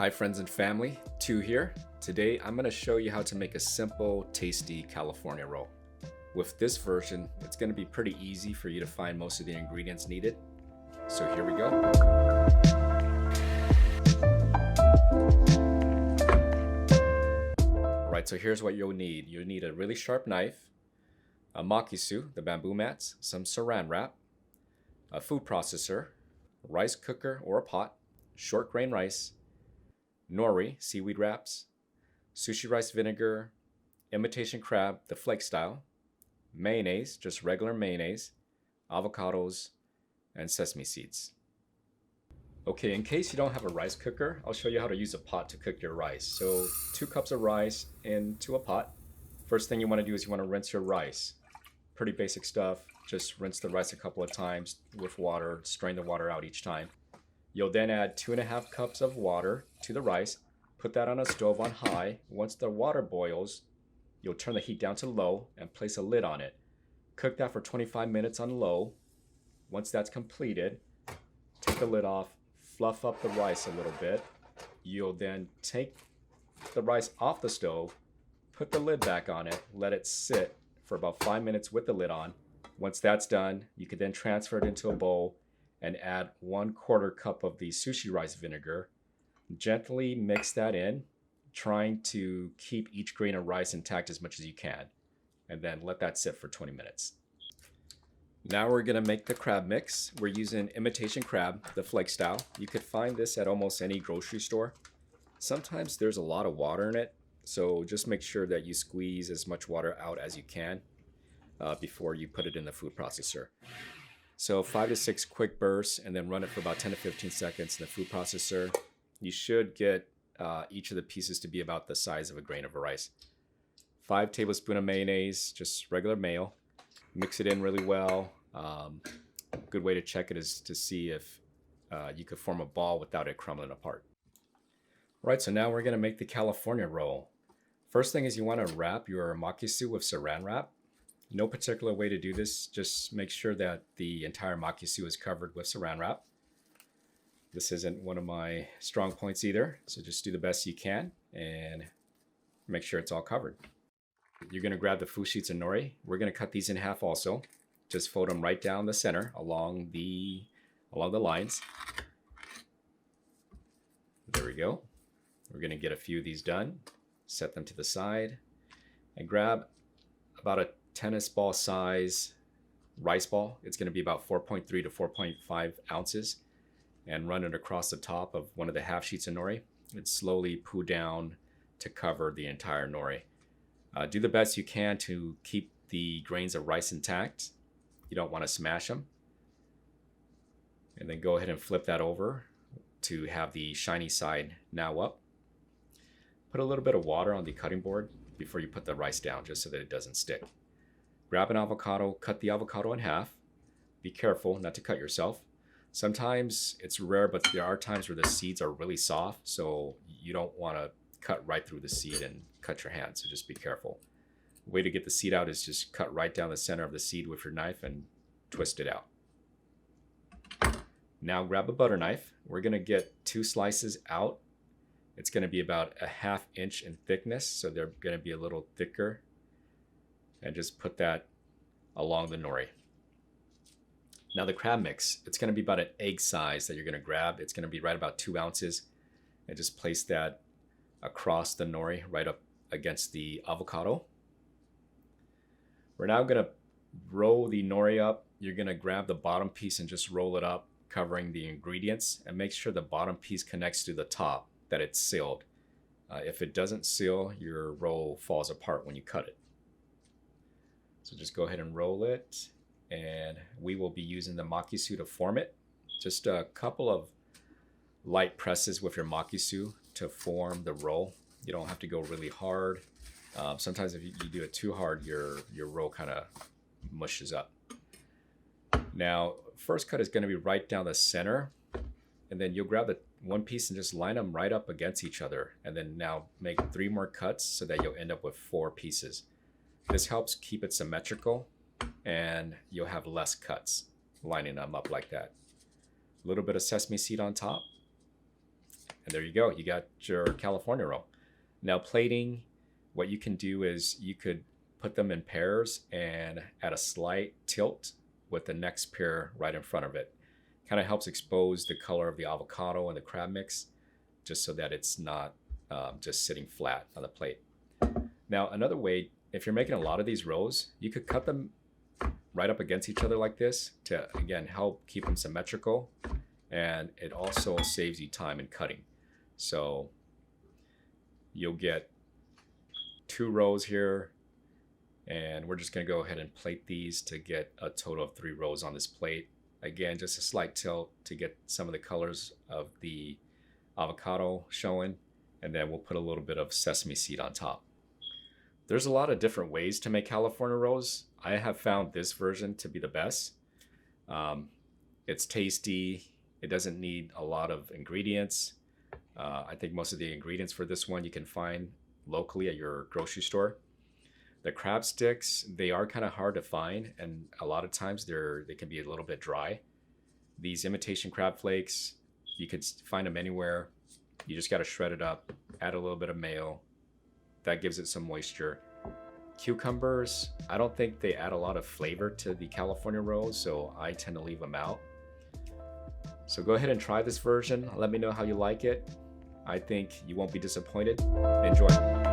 Hi friends and family, 2 here. Today I'm going to show you how to make a simple, tasty California roll. With this version, it's going to be pretty easy for you to find most of the ingredients needed. So here we go. Alright, so here's what you'll need. You'll need a really sharp knife, a makisu, the bamboo mats, some saran wrap, a food processor, a rice cooker or a pot, short grain rice, nori, seaweed wraps, sushi rice vinegar, imitation crab, the flake style, mayonnaise, just regular mayonnaise, avocados, and sesame seeds. Okay, in case you don't have a rice cooker, I'll show you how to use a pot to cook your rice. So 2 cups of rice into a pot. First thing you want to do is you want to rinse your rice. Pretty basic stuff. Just rinse the rice a couple of times with water, strain the water out each time. You'll then add 2.5 cups of water to the rice. Put that on a stove on high. Once the water boils, you'll turn the heat down to low and place a lid on it. Cook that for 25 minutes on low. Once that's completed, take the lid off, fluff up the rice a little bit. You'll then take the rice off the stove, put the lid back on it, let it sit for about 5 minutes with the lid on. Once that's done, you can then transfer it into a bowl and add 1/4 cup of the sushi rice vinegar. Gently mix that in, trying to keep each grain of rice intact as much as you can, and then let that sit for 20 minutes. Now we're gonna make the crab mix. We're using imitation crab, the flake style. You could find this at almost any grocery store. Sometimes there's a lot of water in it, so just make sure that you squeeze as much water out as you can before you put it in the food processor. So 5 to 6 quick bursts, and then run it for about 10 to 15 seconds in the food processor. You should get each of the pieces to be about the size of a grain of rice. 5 tablespoons of mayonnaise, just regular mayo. Mix it in really well. A good way to check it is to see if you could form a ball without it crumbling apart. All right, so now we're gonna make the California roll. First thing is you wanna wrap your makisu with saran wrap. No particular way to do this, just make sure that the entire makisu is covered with saran wrap. This isn't one of my strong points either, so just do the best you can and make sure it's all covered. You're gonna grab the food sheets of nori. We're gonna cut these in half also. Just fold them right down the center along the lines. There we go. We're gonna get a few of these done. Set them to the side and grab about a tennis ball size rice ball. It's going to be about 4.3 to 4.5 ounces, and run it across the top of one of the half sheets of nori and slowly poo down to cover the entire nori. Do the best you can to keep the grains of rice intact. You don't want to smash them. And then go ahead and flip that over to have the shiny side now up. Put a little bit of water on the cutting board before you put the rice down, just so that it doesn't stick. Grab an avocado, cut the avocado in half. Be careful not to cut yourself. Sometimes it's rare, but there are times where the seeds are really soft, so you don't want to cut right through the seed and cut your hand, so just be careful. The way to get the seed out is just cut right down the center of the seed with your knife and twist it out. Now grab a butter knife. We're going to get 2 slices out. It's going to be about a 1/2 inch in thickness, so they're going to be a little thicker. And just put that along the nori. Now the crab mix, it's going to be about an egg size that you're going to grab. It's going to be right about 2 ounces. And just place that across the nori right up against the avocado. We're now going to roll the nori up. You're going to grab the bottom piece and just roll it up, covering the ingredients, and make sure the bottom piece connects to the top, that it's sealed. If it doesn't seal, your roll falls apart when you cut it. So just go ahead and roll it, and we will be using the makisu to form it. Just a couple of light presses with your makisu to form the roll. You don't have to go really hard. Sometimes if you do it too hard, your roll kind of mushes up. Now, first cut is going to be right down the center, and then you'll grab the one piece and just line them right up against each other, and then now make 3 more cuts so that you'll end up with 4 pieces. This helps keep it symmetrical, and you'll have less cuts lining them up like that. A little bit of sesame seed on top. And there you go. You got your California roll. Now plating, what you can do is you could put them in pairs and at a slight tilt with the next pair right in front of it. Kind of helps expose the color of the avocado and the crab mix, just so that it's not just sitting flat on the plate. Now, another way, if you're making a lot of these rolls, you could cut them right up against each other like this to, again, help keep them symmetrical. And it also saves you time in cutting. So you'll get 2 rows here, and we're just gonna go ahead and plate these to get a total of 3 rows on this plate. Again, just a slight tilt to get some of the colors of the avocado showing, and then we'll put a little bit of sesame seed on top. There's a lot of different ways to make California rolls. I have found this version to be the best. It's tasty. It doesn't need a lot of ingredients. I think most of the ingredients for this one you can find locally at your grocery store. The crab sticks, they are kind of hard to find, and a lot of times they can be a little bit dry. These imitation crab flakes, you can find them anywhere. You just got to shred it up, add a little bit of mayo. That gives it some moisture. Cucumbers, I don't think they add a lot of flavor to the California rolls, so I tend to leave them out. So go ahead and try this version. Let me know how you like it. I think you won't be disappointed. Enjoy.